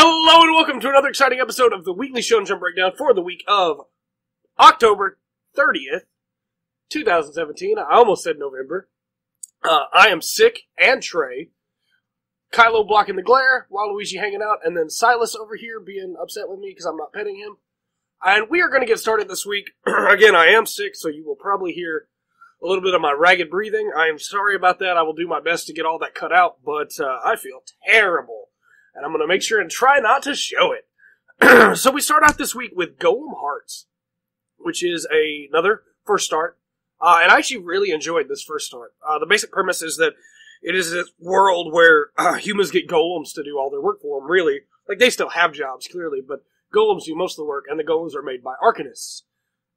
Hello and welcome to another exciting episode of the Weekly Shonen Jump Breakdown for the week of October 30th, 2017. I almost said November. I am Sick and Trey. Kylo blocking the glare, Waluigi hanging out, and then Silas over here being upset with me because I'm not petting him. And we are going to get started this week. Again, I am sick, so you will probably hear a little bit of my ragged breathing. I am sorry about that. I will do my best to get all that cut out, but I feel terrible. And I'm going to make sure and try not to show it. So we start out this week with Golem Hearts, which is another first start. And I actually really enjoyed this first start. The basic premise is that it is this world where humans get golems to do all their work for them, really. Like, they still have jobs, clearly, but golems do most of the work, and the golems are made by arcanists.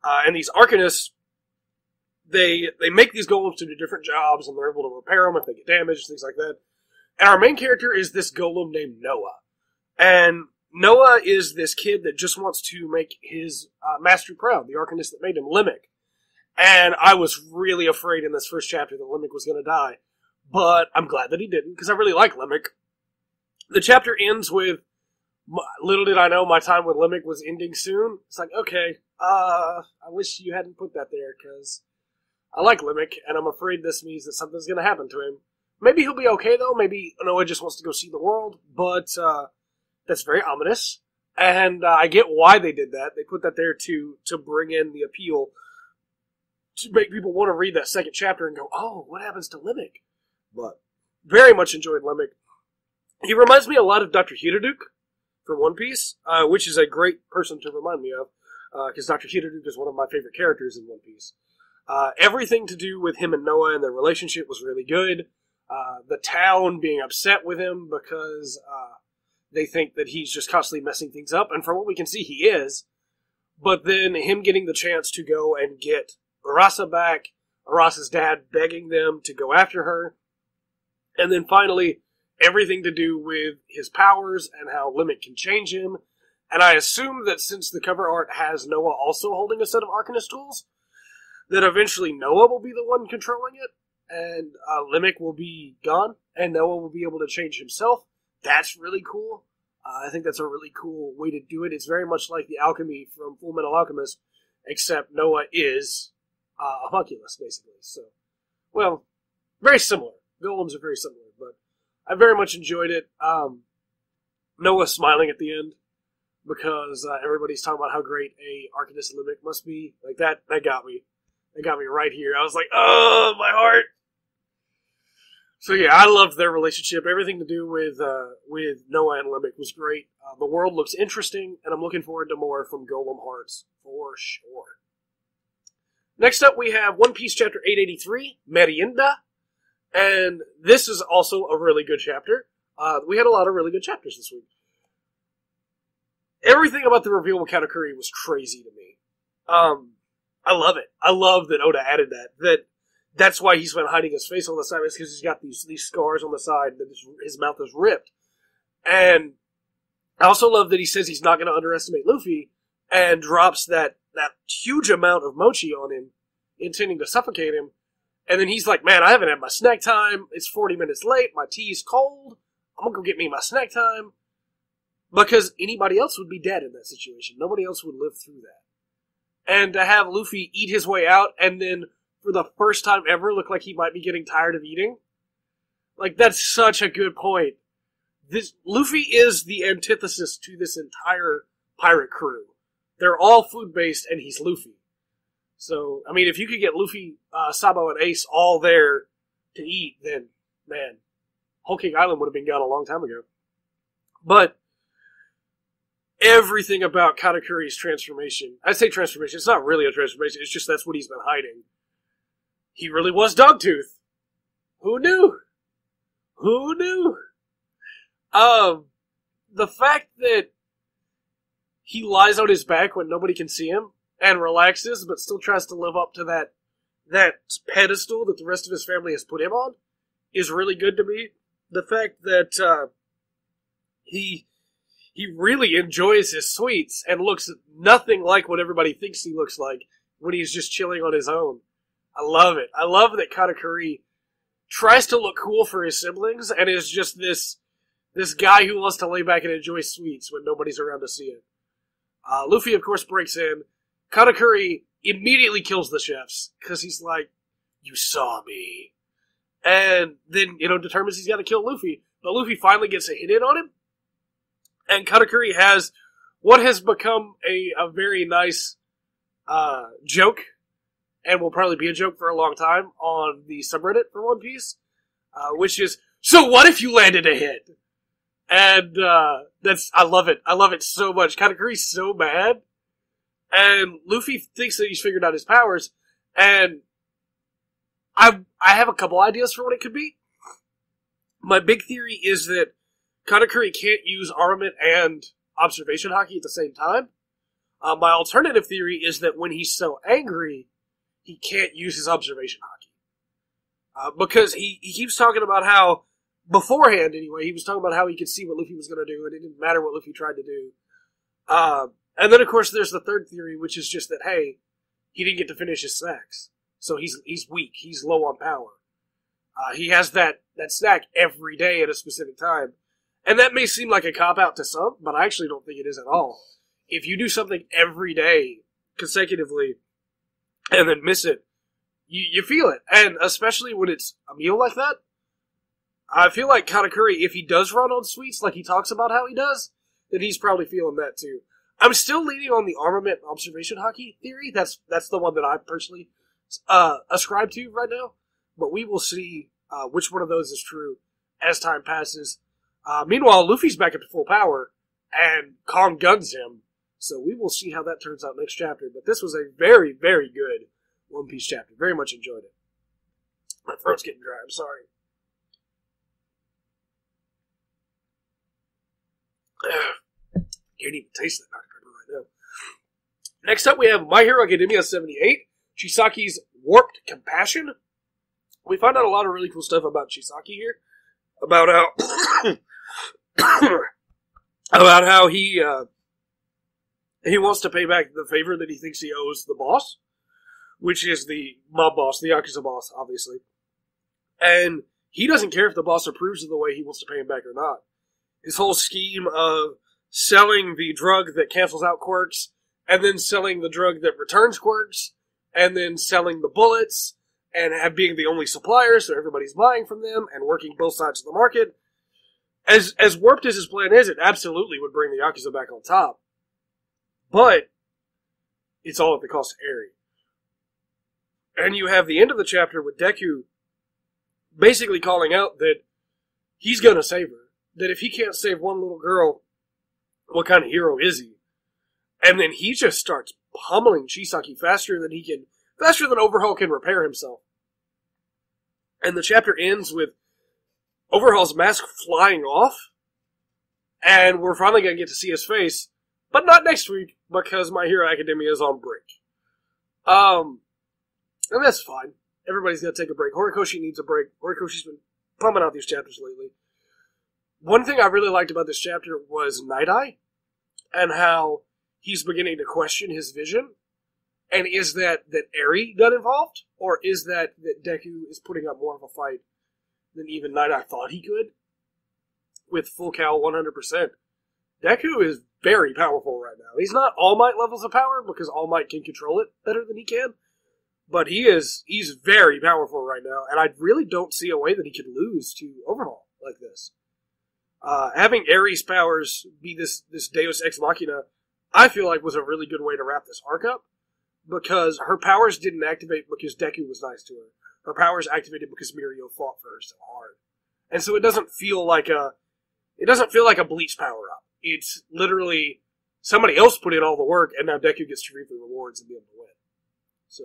And these arcanists, they make these golems to do different jobs, and they're able to repair them if they get damaged, things like that. And our main character is this golem named Noah. And Noah is this kid that just wants to make his master proud, the arcanist that made him, Lemmeck. And I was really afraid in this first chapter that Lemmeck was going to die. But I'm glad that he didn't, because I really like Lemmeck. The chapter ends with, little did I know my time with Lemmeck was ending soon. It's like, okay, I wish you hadn't put that there, because I like Lemmeck, and I'm afraid this means that something's going to happen to him. Maybe he'll be okay, though. Maybe Noah just wants to go see the world, but that's very ominous. And I get why they did that. They put that there to bring in the appeal, to make people want to read that second chapter and go, oh, what happens to Lemmeck? But very much enjoyed Lemmeck. He reminds me a lot of Dr. Hiraduk from One Piece, which is a great person to remind me of, because Dr. Hiraduk is one of my favorite characters in One Piece. Everything to do with him and Noah and their relationship was really good. The town being upset with him because they think that he's just constantly messing things up, and from what we can see, he is. But then him getting the chance to go and get Arasa back, Arasa's dad begging them to go after her, and then finally everything to do with his powers and how Lemmeck can change him. And I assume that since the cover art has Noah also holding a set of Arcanist tools, that eventually Noah will be the one controlling it, and Lemmeck will be gone, and Noah will be able to change himself. That's really cool. I think that's a really cool way to do it. It's very much like the alchemy from Full Metal Alchemist, except Noah is a homunculus, basically. So, well, very similar. Golems are very similar, but I very much enjoyed it. Noah smiling at the end, because everybody's talking about how great a Arcanist Lemmeck must be. Like, that got me. That got me right here. I was like, oh, my heart! So yeah, I loved their relationship. Everything to do with Noah and Lemmeck was great. The world looks interesting, and I'm looking forward to more from Golem Hearts, for sure. Next up, we have One Piece Chapter 883, Merienda. And this is also a really good chapter. We had a lot of really good chapters this week. Everything about the reveal with Katakuri was crazy to me. I love it. I love that Oda added that. That's why he's been hiding his face on the side, is because he's got these scars on the side, that his mouth is ripped. And I also love that he says he's not going to underestimate Luffy, and drops that huge amount of mochi on him, intending to suffocate him. And then he's like, man, I haven't had my snack time. It's 40 minutes late. My tea's cold. I'm going to go get me my snack time. Because anybody else would be dead in that situation. Nobody else would live through that. And to have Luffy eat his way out, and then for the first time ever look like he might be getting tired of eating. Like, that's such a good point. Luffy is the antithesis to this entire pirate crew. They're all food-based, and he's Luffy. So, I mean, if you could get Luffy, Sabo, and Ace all there to eat, then, man, Whole Cake Island would have been gone a long time ago. But everything about Katakuri's transformation, I say transformation, it's not really a transformation, it's just that's what he's been hiding. He really was Dogtooth. Who knew? Who knew? The fact that he lies on his back when nobody can see him, and relaxes, but still tries to live up to that pedestal that the rest of his family has put him on, is really good to me. The fact that he really enjoys his sweets and looks nothing like what everybody thinks he looks like when he's just chilling on his own. I love it. I love that Katakuri tries to look cool for his siblings and is just this This guy who wants to lay back and enjoy sweets when nobody's around to see it. Luffy, of course, breaks in. Katakuri immediately kills the chefs, because he's like, you saw me. And then, determines he's got to kill Luffy. But Luffy finally gets a hit in on him. And Katakuri has what has become a very nice joke, and will probably be a joke for a long time, on the subreddit for One Piece, which is, so what if you landed a hit? And I love it. I love it so much. Katakuri's so mad. And Luffy thinks that he's figured out his powers, and I have a couple ideas for what it could be. My big theory is that Katakuri can't use armament and observation haki at the same time. My alternative theory is that when he's so angry, he can't use his observation haki. Because he keeps talking about how, beforehand anyway, he was talking about how he could see what Luffy was going to do, and it didn't matter what Luffy tried to do. And then, of course, there's the third theory, which is just that, hey, he didn't get to finish his snacks. So he's weak. He's low on power. He has that snack every day at a specific time. And that may seem like a cop-out to some, but I actually don't think it is at all. If you do something every day, consecutively, and then miss it, you feel it. And especially when it's a meal like that, I feel like Katakuri, if he does run on sweets, like he talks about how he does, then he's probably feeling that too. I'm still leaning on the armament observation haki theory. That's the one that I personally ascribe to right now. But we will see which one of those is true as time passes. Meanwhile, Luffy's back up to full power, and Kong guns him. So we will see how that turns out next chapter. But this was a very, very good One Piece chapter. Very much enjoyed it. My throat's getting dry. I'm sorry. Can't even taste that Dr. Pepper right now. Next up, we have My Hero Academia 78, Chisaki's Warped Compassion. We find out a lot of really cool stuff about Chisaki here. About how he wants to pay back the favor that he thinks he owes the boss, which is the mob boss, the Yakuza boss, obviously. And he doesn't care if the boss approves of the way he wants to pay him back or not. His whole scheme of selling the drug that cancels out quirks, and then selling the drug that returns quirks, and then selling the bullets, and being the only supplier, so everybody's buying from them, and working both sides of the market. As warped as his plan is, it absolutely would bring the Yakuza back on top. But it's all at the cost of Eri. And you have the end of the chapter with Deku basically calling out that he's going to save her. That if he can't save one little girl, what kind of hero is he? And then he just starts pummeling Chisaki faster than Overhaul can repair himself. And the chapter ends with Overhaul's mask flying off, and we're finally going to get to see his face, but not next week, because My Hero Academia is on break. And that's fine. Everybody's got to take a break. Horikoshi needs a break. Horikoshi's been pumping out these chapters lately. One thing I really liked about this chapter was Night Eye, and how he's beginning to question his vision. And is that Eri got involved? Or is that Deku is putting up more of a fight than even Night Eye thought he could? With full Cal 100%. Deku is very powerful right now. He's not All Might levels of power, because All Might can control it better than he can. But he's very powerful right now, and I really don't see a way that he could lose to Overhaul like this. Having Eri's powers be this Deus Ex Machina, I feel like was a really good way to wrap this arc up, because her powers didn't activate because Deku was nice to her. Her powers activated because Mirio fought for her so hard. And so it doesn't feel like a Bleach power-up. It's literally somebody else put in all the work, and now Deku gets to reap the rewards and be able to win. So,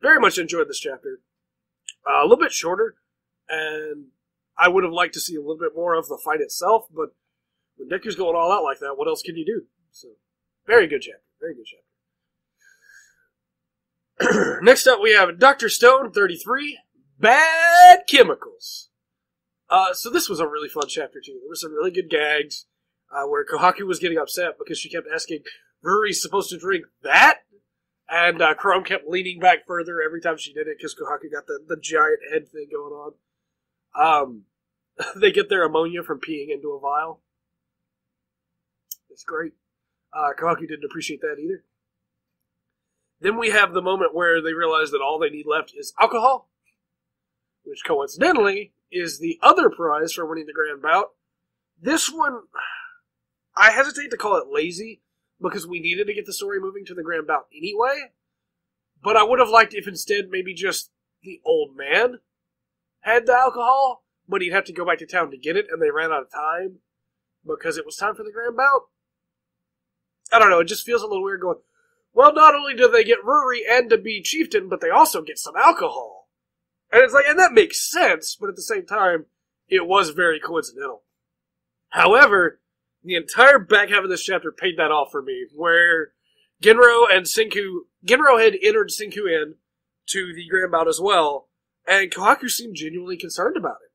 very much enjoyed this chapter. A little bit shorter, and I would have liked to see a little bit more of the fight itself, but when Deku's going all out like that, what else can you do? So, very good chapter. Very good chapter. Next up, we have Dr. Stone 33, Bad Chemicals. So this was a really fun chapter, too. There were some really good gags, where Kohaku was getting upset because she kept asking, Ruri's supposed to drink that? And Chrome kept leaning back further every time she did it because Kohaku got the giant head thing going on. they get their ammonia from peeing into a vial. It's great. Kohaku didn't appreciate that either. Then we have the moment where they realize that all they need left is alcohol, which coincidentally is the other prize for winning the grand bout. This one, I hesitate to call it lazy, because we needed to get the story moving to the grand bout anyway, but I would have liked if instead maybe just the old man had the alcohol, but he'd have to go back to town to get it, and they ran out of time because it was time for the grand bout. I don't know, it just feels a little weird going, well, not only do they get Ruri and to be chieftain, but they also get some alcohol. And it's like, and that makes sense, but at the same time, it was very coincidental. However, the entire back half of this chapter paid that off for me, where Genro and Senku, Genro had entered Senku in to the grand bout as well, and Kohaku seemed genuinely concerned about it.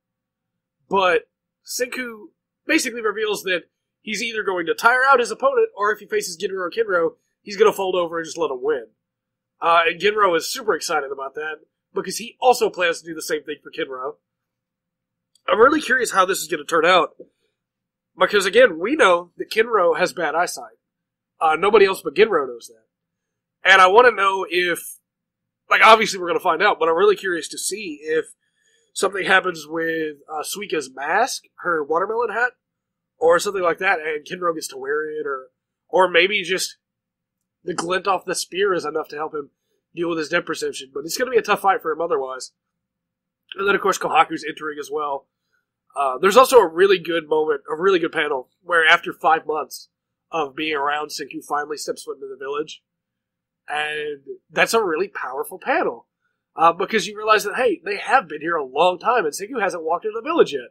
But Senku basically reveals that he's either going to tire out his opponent, or if he faces Genro or Kinro, he's going to fold over and just let him win. And Genro is super excited about that, because he also plans to do the same thing for Kinro. I'm really curious how this is going to turn out, because again, we know that Kinro has bad eyesight. Nobody else but Genro knows that. And I want to know if, like, obviously we're going to find out, but I'm really curious to see if something happens with Suika's mask, her watermelon hat, or something like that, and Kinro gets to wear it, or maybe just the glint off the spear is enough to help him deal with his depth perception. But it's going to be a tough fight for him otherwise. And then, of course, Kohaku's entering as well. There's also a really good moment, a really good panel, where after 5 months of being around, Senku finally steps foot into the village. And that's a really powerful panel. Because you realize that, hey, they have been here a long time, and Senku hasn't walked into the village yet.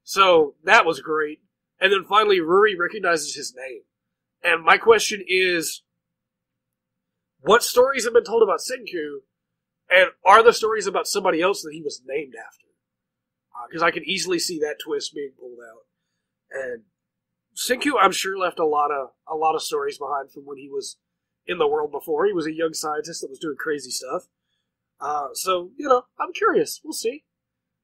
So, that was great. And then finally, Ruri recognizes his name. And my question is, what stories have been told about Senku, and are the stories about somebody else that he was named after? Because I can easily see that twist being pulled out. And Senku, I'm sure, left a lot of stories behind from when he was in the world before. He was a young scientist that was doing crazy stuff. So, I'm curious. We'll see.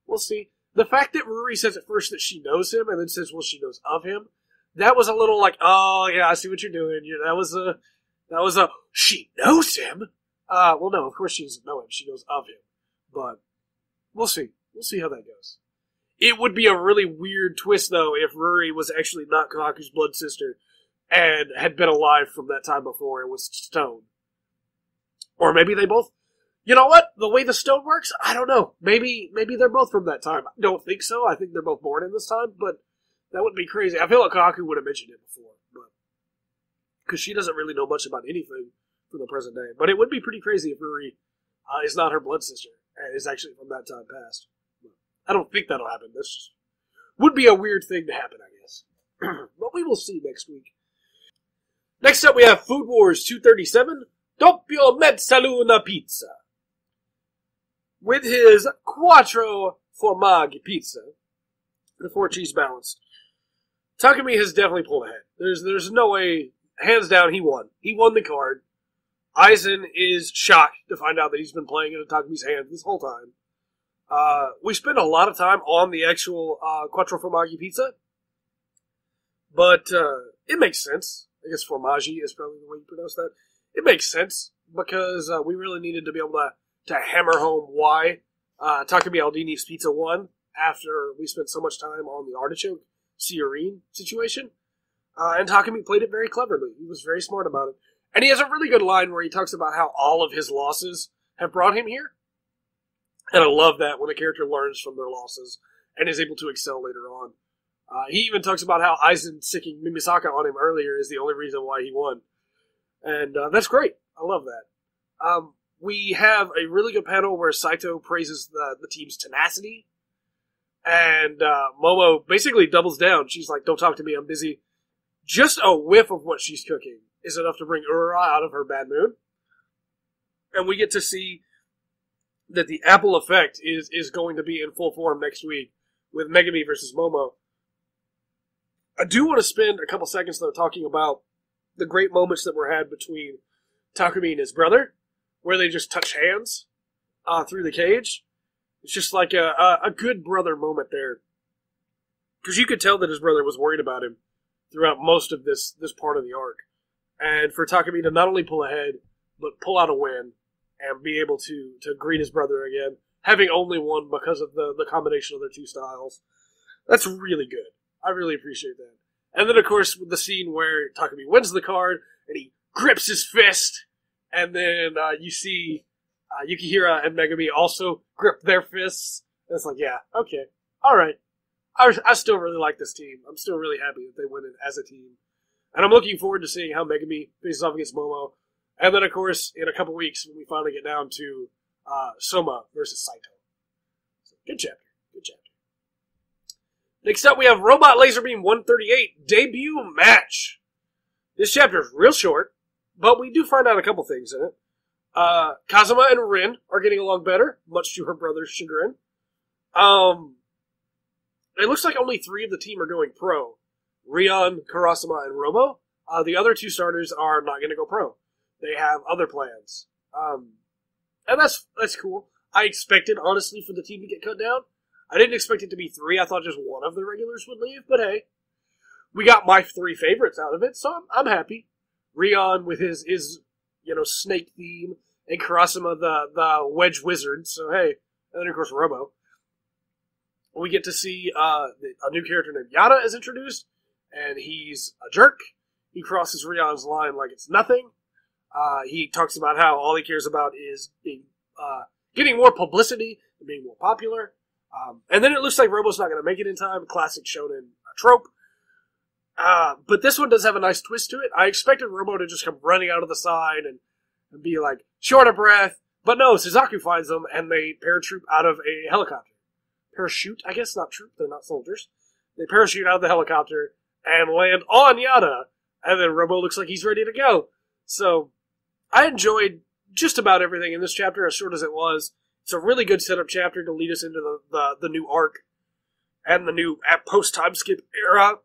We'll see. The fact that Ruri says at first that she knows him, and then says, well, she knows of him, that was a little like, oh, yeah, I see what you're doing. That was a, she knows him? Well, no, of course she doesn't know him. She knows of him. But we'll see. We'll see how that goes. It would be a really weird twist, though, if Ruri was actually not Kohaku's blood sister and had been alive from that time before and was stone. Or maybe they both... You know what? The way the stone works, I don't know. Maybe they're both from that time. I don't think so. I think they're both born in this time, but that would be crazy. I feel like Kohaku would have mentioned it before, but because she doesn't really know much about anything from the present day. But it would be pretty crazy if Ruri is not her blood sister and is actually from that time past. I don't think that'll happen. This just would be a weird thing to happen, I guess. But we will see next week. Next up, we have Food Wars 237, Doppio Mezzaluna Pizza. With his quattro formaggi pizza, the 4-cheese balanced, Takumi has definitely pulled ahead. There's no way, hands down, he won. He won the card. Aizen is shocked to find out that he's been playing into Takumi's hand this whole time. We spend a lot of time on the actual quattro formaggi pizza, but it makes sense. I guess formaggi is probably the way you pronounce that. It makes sense because we really needed to be able to hammer home why Takumi Aldini's pizza won after we spent so much time on the artichoke Ciorine situation. And Takumi played it very cleverly. He was very smart about it. And he has a really good line where he talks about how all of his losses have brought him here. And I love that when a character learns from their losses and is able to excel later on. He even talks about how Aizen sicking Mimisaka on him earlier is the only reason why he won. And that's great. I love that. We have a really good panel where Saito praises the team's tenacity. And Momo basically doubles down. She's like, don't talk to me, I'm busy. Just a whiff of what she's cooking is enough to bring Ura out of her bad mood. And we get to see that the Apple effect is going to be in full form next week with Megami versus Momo. I do want to spend a couple seconds, though, talking about the great moments that were had between Takumi and his brother, where they just touch hands through the cage. It's just like a good brother moment there. Because you could tell that his brother was worried about him throughout most of this part of the arc. And for Takumi to not only pull ahead, but pull out a win and be able to greet his brother again, having only won because of the combination of their two styles, that's really good. I really appreciate that. And then, of course, with the scene where Takumi wins the card, and he grips his fist, and then you see Yukihira and Megumi also grip their fists. And it's like, yeah, okay, all right. I still really like this team. I'm still really happy that they win it as a team. And I'm looking forward to seeing how Megumi faces off against Momo. And then, of course, in a couple weeks, when we finally get down to Soma versus Saito. So, good chapter. Good chapter. Next up, we have Robot Laserbeam 138 debut match. This chapter is real short, but we do find out a couple things in it. Kazuma and Rin are getting along better, much to her brother's chagrin. It looks like only 3 of the team are going pro. Rion, Karasuma, and Robo. The other 2 starters are not going to go pro. They have other plans. And that's cool. I expected, honestly, for the team to get cut down. I didn't expect it to be 3. I thought just one of the regulars would leave. But hey, we got my 3 favorites out of it, so I'm happy. Rion with his snake theme, and Karasuma the wedge wizard. So hey, and then of course Robo. We get to see a new character named Yada is introduced, and he's a jerk. He crosses Rion's line like it's nothing. He talks about how all he cares about is getting more publicity and being more popular. And then it looks like Robo's not going to make it in time. Classic Shonen trope. But this one does have a nice twist to it. I expected Robo to just come running out of the side and be like, short of breath. But no, Suzaku finds them, and they paratroop out of a helicopter. Parachute, I guess, not troop. They're not soldiers. They parachute out of the helicopter and land on Yada. And then Robo looks like he's ready to go. So, I enjoyed just about everything in this chapter, as short as it was. It's a really good setup chapter to lead us into the new arc and the new post-time skip era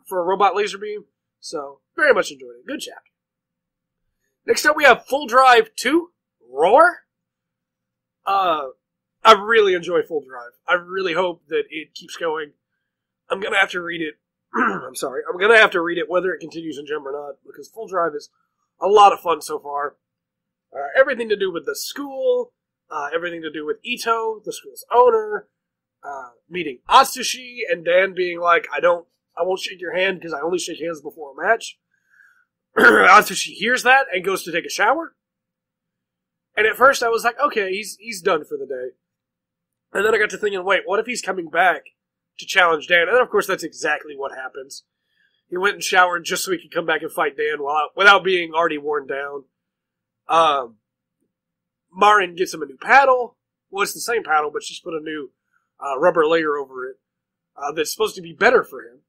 for Robot Laserbeam. So, very much enjoyed it. Good chapter. Next up, we have Full Drive 2, Roar. I really enjoy Full Drive. I really hope that it keeps going. I'm going to have to read it. I'm sorry. I'm going to have to read it whether it continues in Jump or not, because Full Drive is a lot of fun so far. Everything to do with the school, everything to do with Ito, the school's owner, meeting Atsushi, and Dan being like, I won't shake your hand because I only shake hands before a match. Atsushi hears that and goes to take a shower. And at first I was like, okay, he's done for the day. And then I got to thinking, wait, what if he's coming back to challenge Dan? And then, of course, that's exactly what happens. He went and showered just so he could come back and fight Dan without being already worn down. Marin gets him a new paddle. Well, it's the same paddle, but she's put a new rubber layer over it that's supposed to be better for him.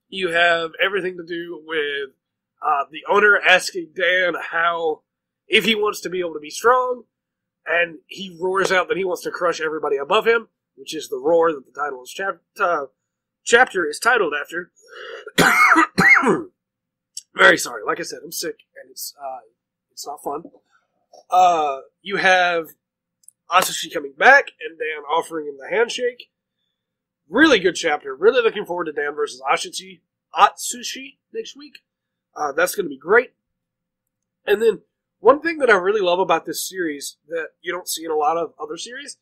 You have everything to do with the owner asking Dan if he wants to be able to be strong, and he roars out that he wants to crush everybody above him, which is the roar that the title is chapter is titled after. Very sorry. Like I said, I'm sick, and it's not fun. You have Atsushi coming back, and Dan offering him the handshake. Really good chapter. Really looking forward to Dan versus Atsushi next week. That's going to be great. And then, one thing that I really love about this series that you don't see in a lot of other series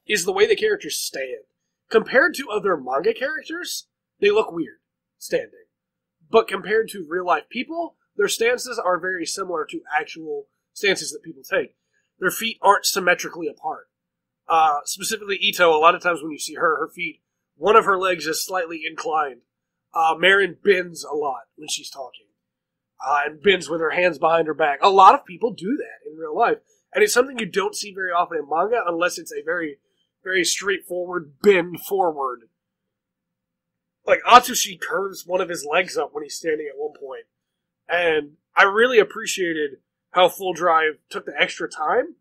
is the way the characters stand. Compared to other manga characters, they look weird standing. But compared to real-life people, their stances are very similar to actual stances that people take. Their feet aren't symmetrically apart. Specifically, Ito, a lot of times when you see her feet, one of her legs is slightly inclined. Marin bends a lot when she's talking. And bends with her hands behind her back. A lot of people do that in real life. And it's something you don't see very often in manga unless it's a very, very straightforward bend forward. Like, Atsushi curves one of his legs up when he's standing at one point. And I really appreciated how Full Drive took the extra time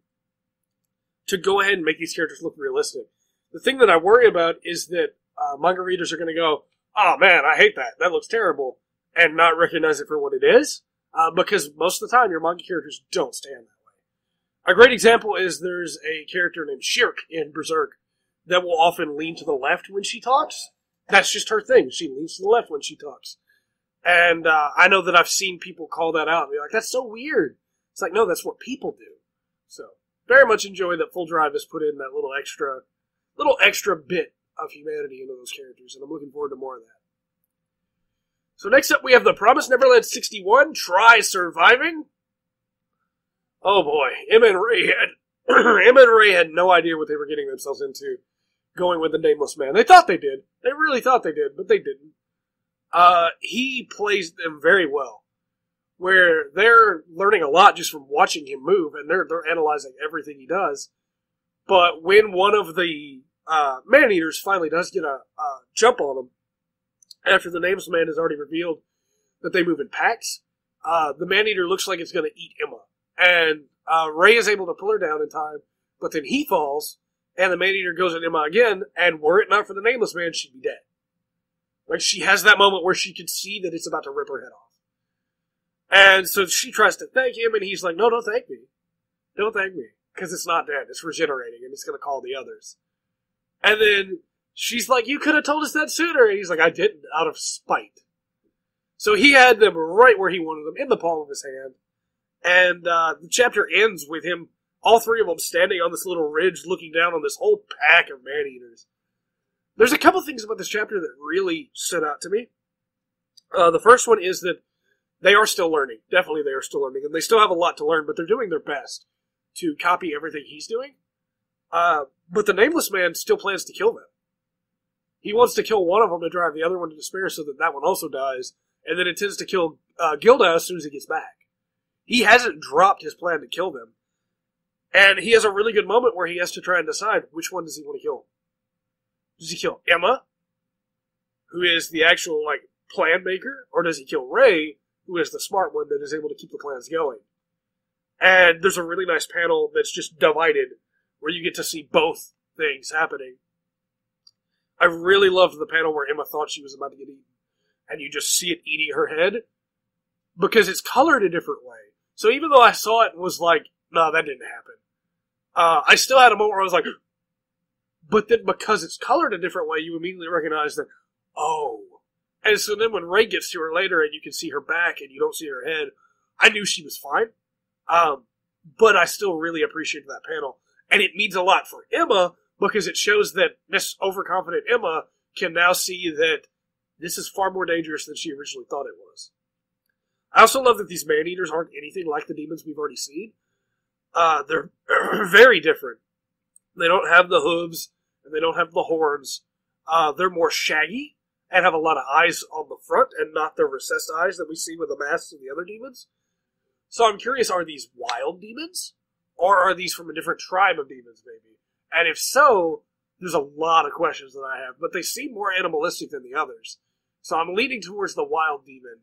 to go ahead and make these characters look realistic. The thing that I worry about is that manga readers are going to go, oh man, I hate that. That looks terrible. And not recognize it for what it is, because most of the time your manga characters don't stand that way. A great example is there's a character named Shirk in Berserk that will often lean to the left when she talks, That's just her thing. She leans to the left when she talks. And I know that I've seen people call that out and be like, that's so weird. It's like, no, that's what people do. So, very much enjoy that Full Drive has put in that little extra bit of humanity into those characters, and I'm looking forward to more of that. So next up we have The Promised Neverland 61, Try Surviving. Oh boy, Emma and Ray had no idea what they were getting themselves into going with the Nameless Man. They thought they did. They really thought they did, but they didn't. He plays them very well, where they're learning a lot just from watching him move, and they're analyzing everything he does. But when one of the man-eaters finally does get a jump on him, after the Nameless Man has already revealed that they move in packs, the man-eater looks like it's going to eat Emma. And Ray is able to pull her down in time, but then he falls, and the man-eater goes at Emma again, and were it not for the Nameless Man, she'd be dead. Like, she has that moment where she can see that it's about to rip her head off. And so she tries to thank him, and he's like, no, don't thank me. Don't thank me. Because it's not dead. It's regenerating, and it's going to call the others. And then she's like, you could have told us that sooner. And he's like, I didn't, out of spite. So he had them right where he wanted them, in the palm of his hand. And the chapter ends with him, all three of them standing on this little ridge looking down on this whole pack of man-eaters. There's a couple things about this chapter that really stood out to me. The first one is that they are still learning. Definitely they are still learning. And they still have a lot to learn, but they're doing their best to copy everything he's doing. But the Nameless Man still plans to kill them. He wants to kill one of them to drive the other one to despair so that that one also dies, and then intends to kill Gilda as soon as he gets back. He hasn't dropped his plan to kill them. And he has a really good moment where he has to try and decide which one does he want to kill. Does he kill Emma, who is the actual, plan maker? Or does he kill Ray, who is the smart one that is able to keep the plans going? And there's a really nice panel that's just divided, where you get to see both things happening. I really loved the panel where Emma thought she was about to get eaten. And you just see it eating her head, because it's colored a different way. So even though I saw it and was like, no, that didn't happen, I still had a moment where I was like, but then because it's colored a different way, you immediately recognize that, oh. And so then when Ray gets to her later and you can see her back and you don't see her head, I knew she was fine. But I still really appreciated that panel. And it means a lot for Emma because it shows that Miss Overconfident Emma can now see that this is far more dangerous than she originally thought it was. I also love that these man-eaters aren't anything like the demons we've already seen. They're very different. They don't have the hooves, and they don't have the horns. They're more shaggy, and have a lot of eyes on the front, and not the recessed eyes that we see with the masks of the other demons. So I'm curious, are these wild demons? Or are these from a different tribe of demons, maybe? And if so, there's a lot of questions that I have, but they seem more animalistic than the others. So I'm leaning towards the wild demon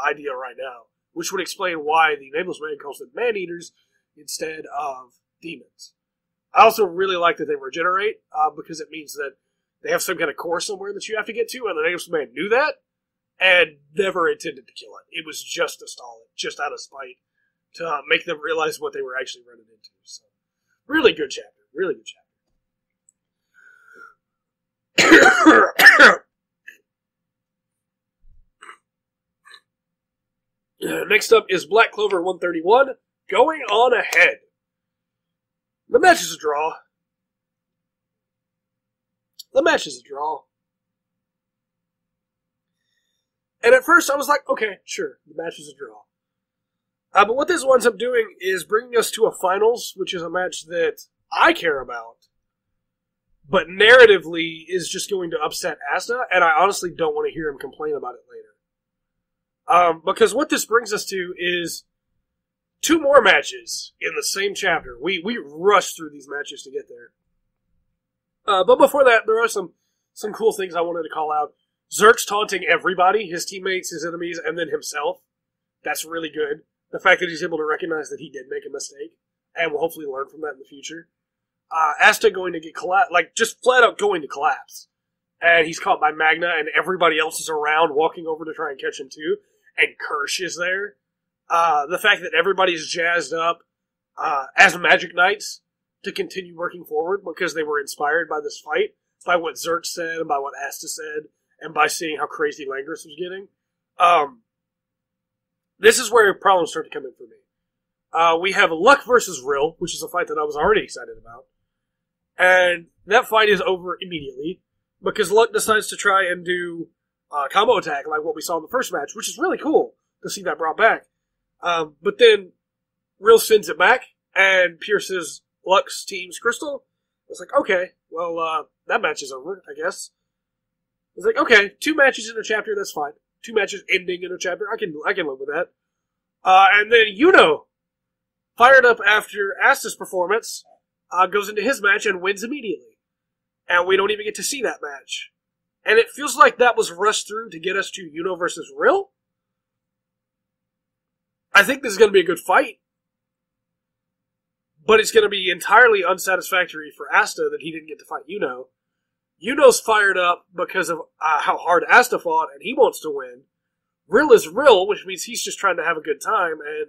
idea right now, which would explain why the Nameless Man calls them man-eaters instead of demons. I also really like that they regenerate, because it means that they have some kind of core somewhere that you have to get to, and the Nameless Man knew that, and never intended to kill it. It was just to stall it, just out of spite, to make them realize what they were actually running into. So, really good chapter. Really good chapter. Next up is Black Clover 131, Going On Ahead. The match is a draw. The match is a draw. And at first I was like, okay, sure, the match is a draw. But what this winds up doing is bringing us to a finals, which is a match that I care about, but narratively is just going to upset Asta, and I honestly don't want to hear him complain about it later. Because what this brings us to is two more matches in the same chapter. We rushed through these matches to get there. But before that, there are some cool things I wanted to call out. Zerk's taunting everybody, his teammates, his enemies, and then himself. That's really good. The fact that he's able to recognize that he did make a mistake, and will hopefully learn from that in the future. Asta going to get just flat out going to collapse. And he's caught by Magna, and everybody else is around walking over to try and catch him too. And Kirsch is there. The fact that everybody's jazzed up as Magic Knights to continue working forward because they were inspired by this fight. by what Zerk said, and by what Asta said, and by seeing how crazy Langris was getting. This is where problems start to come in for me. We have Luck versus Rill, which is a fight that I was already excited about. And that fight is over immediately, because Luck decides to try and do combo attack like what we saw in the first match, which is really cool to see that brought back. But then Rill sends it back and pierces Luck's team's crystal. It's like, okay, well, that match is over, I guess. It's like, okay, 2 matches in a chapter, that's fine. 2 matches ending in a chapter, I can live with that. And then Yuno, fired up after Asta's performance, goes into his match and wins immediately. And we don't even get to see that match. And it feels like that was rushed through to get us to Yuno versus Rill. I think this is going to be a good fight. But it's going to be entirely unsatisfactory for Asta that he didn't get to fight Yuno. Yuno's fired up because of how hard Asta fought, and he wants to win. Rill is Rill, which means he's just trying to have a good time and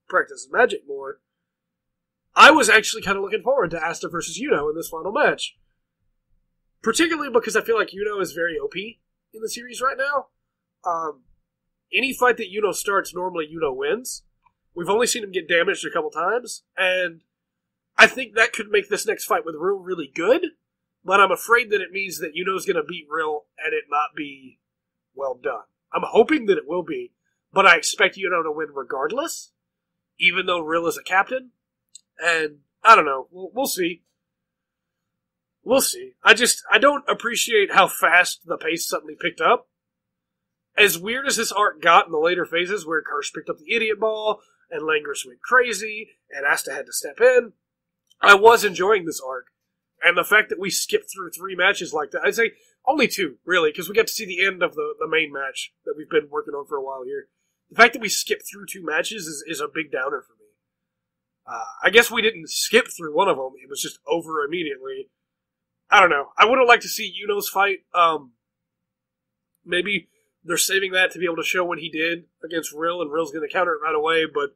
practice his magic more. I was actually kind of looking forward to Asta versus Yuno in this final match. Particularly because I feel like Yuno is very OP in the series right now. Any fight that Yuno starts, normally Yuno wins. We've only seen him get damaged a couple times, and I think that could make this next fight with Rill really good, but I'm afraid that it means that Yuno's going to beat Rill and it not be well done. I'm hoping that it will be, but I expect Yuno to win regardless, even though Rill is a captain, and I don't know, we'll see. We'll see. I don't appreciate how fast the pace suddenly picked up. As weird as this arc got in the later phases, where Kirsch picked up the idiot ball, and Langris went crazy, and Asta had to step in, I was enjoying this arc. And the fact that we skipped through 3 matches like that, I'd say only 2, really, because we got to see the end of the main match that we've been working on for a while here. The fact that we skipped through 2 matches is a big downer for me. I guess we didn't skip through one of them, it was just over immediately. I don't know. I would have liked to see Yuno's fight. Maybe they're saving that to be able to show what he did against Rill, and Rill's going to counter it right away, but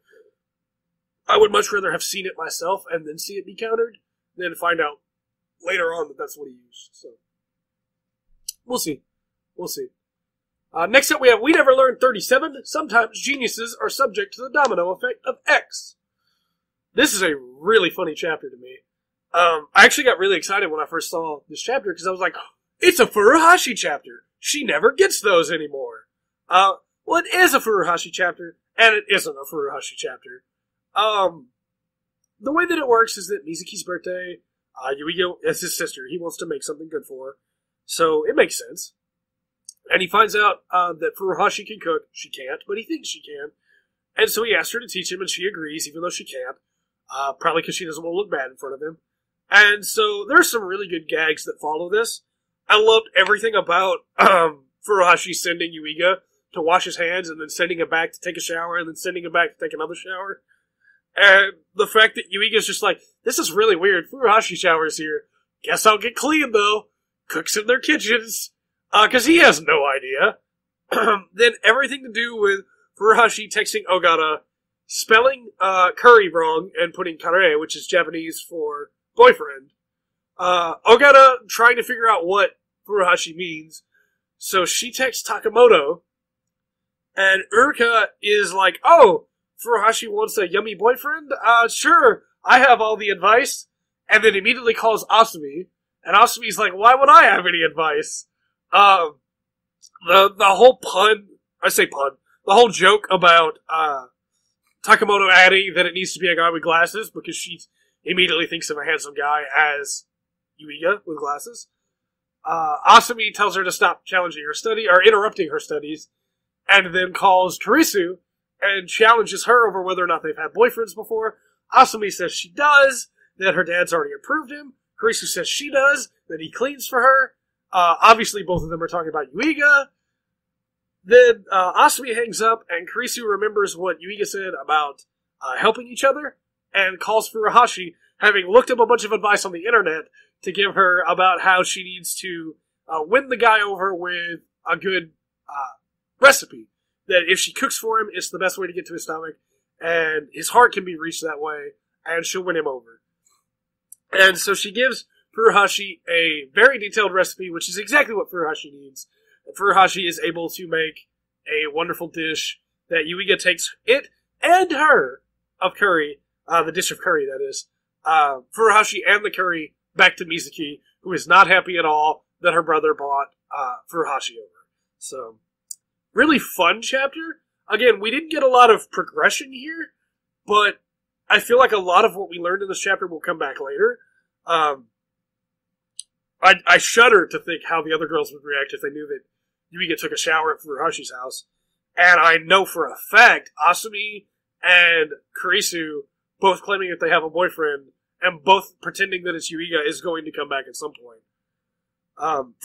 I would much rather have seen it myself and then see it be countered than find out later on that that's what he used. So, we'll see. We'll see. Next up we have We Never Learned 37. Sometimes geniuses are subject to the domino effect of X. This is a really funny chapter to me. I actually got really excited when I first saw this chapter because I was like, it's a Furuhashi chapter. She never gets those anymore. Well, it is a Furuhashi chapter, and it isn't a Furuhashi chapter. The way that it works is that Mizuki's birthday, Yuigo is his sister. He wants to make something good for her. So it makes sense. And he finds out that Furuhashi can cook. She can't, but he thinks she can. And so he asks her to teach him, and she agrees, even though she can't. Probably because she doesn't want to look bad in front of him. And so there's some really good gags that follow this. I loved everything about Furuhashi sending Yuiga to wash his hands and then sending him back to take a shower and then sending him back to take another shower. And the fact that Yuiga's just like, this is really weird. Furuhashi showers here. Guess I'll get clean, though. Cooks in their kitchens. Because he has no idea. Then everything to do with Furuhashi texting Ogata, spelling curry wrong and putting kare, which is Japanese for boyfriend. Ogata trying to figure out what Furuhashi means. So she texts Takamoto. And Urka is like, oh, Furuhashi wants a yummy boyfriend? Sure, I have all the advice. And then immediately calls Asumi. And Asumi's like, why would I have any advice? The whole pun, the whole joke about, Takamoto adding that it needs to be a guy with glasses because she immediately thinks of a handsome guy as Yuiga with glasses. Asumi tells her to stop challenging her study, or interrupting her studies, and then calls Karisu and challenges her over whether or not they've had boyfriends before. Asumi says she does, that her dad's already approved him. Karisu says she does, that he cleans for her. Obviously both of them are talking about Yuiga. Then Asumi hangs up, and Karisu remembers what Yuiga said about helping each other, and calls Furuhashi, having looked up a bunch of advice on the internet, to give her about how she needs to win the guy over with a good recipe. That if she cooks for him, it's the best way to get to his stomach, and his heart can be reached that way, and she'll win him over. And so she gives Furuhashi a very detailed recipe, which is exactly what Furuhashi needs. And Furuhashi is able to make a wonderful dish that Yuiga takes it and her of curry, the dish of curry, that is, Furuhashi and the curry back to Mizuki, who is not happy at all that her brother bought Furuhashi over. So, really fun chapter. Again, we didn't get a lot of progression here, but I feel like a lot of what we learned in this chapter will come back later. I shudder to think how the other girls would react if they knew that Yuiga took a shower at Furuhashi's house. And I know for a fact Asumi and Kurisu both claiming that they have a boyfriend and both pretending that it's Yuiga is going to come back at some point.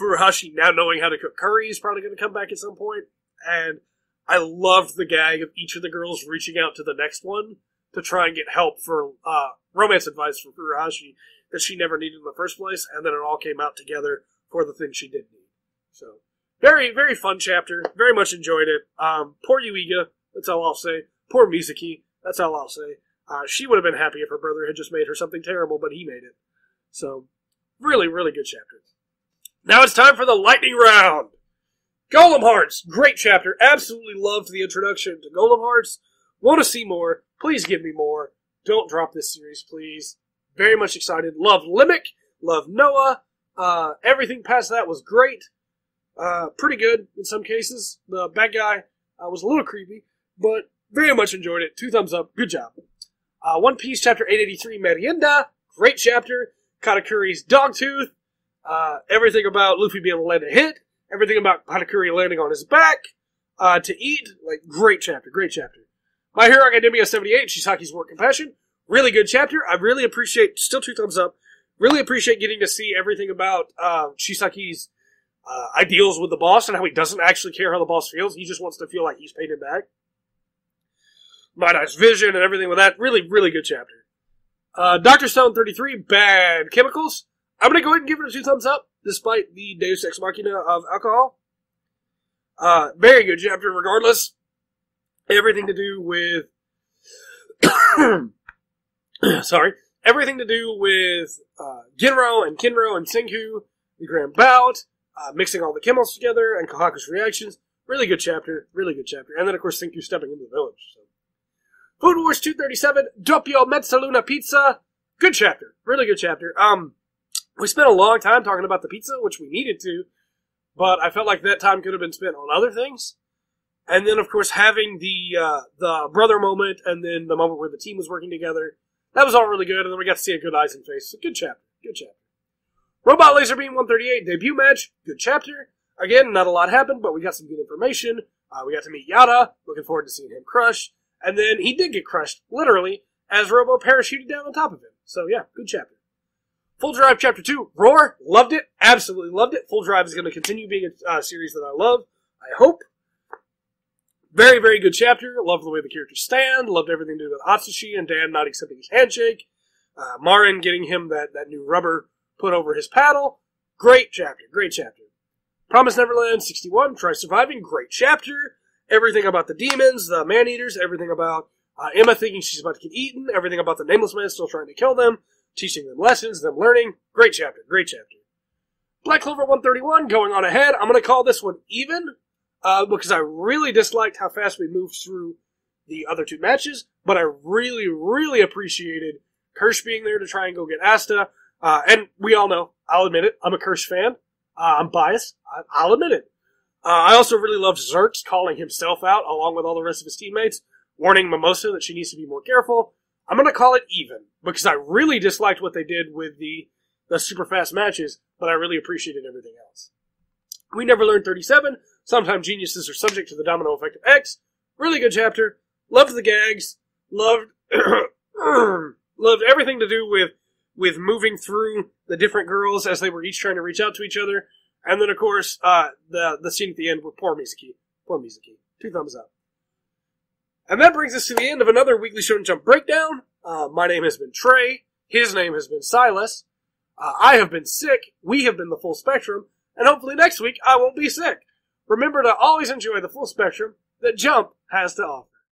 Furuhashi, now knowing how to cook curry, is probably going to come back at some point. And I loved the gag of each of the girls reaching out to the next one to try and get help for romance advice from Furuhashi that she never needed in the first place, and then it all came out together for the thing she did need. So, very, very fun chapter. Very much enjoyed it. Poor Yuiga, that's all I'll say. Poor Mizuki, that's all I'll say. She would have been happy if her brother had just made her something terrible, but he made it. So, really, really good chapter. Now it's time for the lightning round. Golem Hearts, great chapter. Absolutely loved the introduction to Golem Hearts. Want to see more? Please give me more. Don't drop this series, please. Very much excited. Loved Lemmeck. Loved Noah. Everything past that was great. Pretty good in some cases. The bad guy was a little creepy, but very much enjoyed it. 2 thumbs up. Good job. One Piece chapter 883, Merienda. Great chapter. Katakuri's Dogtooth. Everything about Luffy being able to land a hit. Everything about Katakuri landing on his back. To eat. Like, great chapter. Great chapter. My Hero Academia 78, Chisaki's Work Compassion. Really good chapter. I really appreciate, still 2 thumbs up, really appreciate getting to see everything about Chisaki's ideals with the boss and how he doesn't actually care how the boss feels. He just wants to feel like he's paid him back. Might Eye's vision and everything with that. Really, really good chapter. Dr. Stone 33, Bad Chemicals. I'm going to go ahead and give it a 2 thumbs up, despite the Deus Ex Machina of alcohol. Very good chapter regardless. Everything to do with... Sorry. Everything to do with Genro and Kinro and Senku, the Grand Bout, mixing all the chemicals together, and Kohaku's reactions. Really good chapter. Really good chapter. And then, of course, Senku stepping into the village. So. Food Wars 237, Doppio Mezzaluna Pizza. Good chapter. Really good chapter. We spent a long time talking about the pizza, which we needed to, but I felt like that time could have been spent on other things. And then, of course, having the brother moment, and then the moment where the team was working together. That was all really good, and then we got to see a good Eyes and Face. So good chapter. Good chapter. Robot Laserbeam 138, debut match. Good chapter. Again, not a lot happened, but we got some good information. We got to meet Yada. Looking forward to seeing him crush. And then he did get crushed, literally, as Robo parachuted down on top of him. So, yeah, good chapter. Full Drive Chapter 2, Roar. Loved it. Absolutely loved it. Full Drive is going to continue being a series that I love. I hope. Very, very good chapter. Loved the way the characters stand. Loved everything to do with Atsushi and Dan not accepting his handshake. Marin getting him that new rubber put over his paddle. Great chapter. Great chapter. Promise Neverland 61. Try Surviving. Great chapter. Everything about the demons, the man-eaters. Everything about Emma thinking she's about to get eaten. Everything about the Nameless Man still trying to kill them. Teaching them lessons. Them learning. Great chapter. Great chapter. Black Clover 131. Going on ahead. I'm going to call this one even. Because I really disliked how fast we moved through the other 2 matches, but I really, really appreciated Kirsch being there to try and go get Asta. And we all know, I'll admit it, I'm a Kirsch fan. I'm biased. I'll admit it. I also really loved Zerx calling himself out, along with all the rest of his teammates, warning Mimosa that she needs to be more careful. I'm going to call it even, because I really disliked what they did with the super fast matches, but I really appreciated everything else. We Never Learned 37. Sometimes geniuses are subject to the domino effect of X. Really good chapter. Loved the gags. Loved loved everything to do with moving through the different girls as they were each trying to reach out to each other. And then, of course, the scene at the end with poor Mizuki. Poor Mizuki. 2 thumbs up. And that brings us to the end of another Weekly Shonen Jump Breakdown. My name has been Trey. His name has been Silas. I have been sick. We have been the Full Spectrum. And hopefully next week I won't be sick. Remember to always enjoy the full spectrum that Jump has to offer.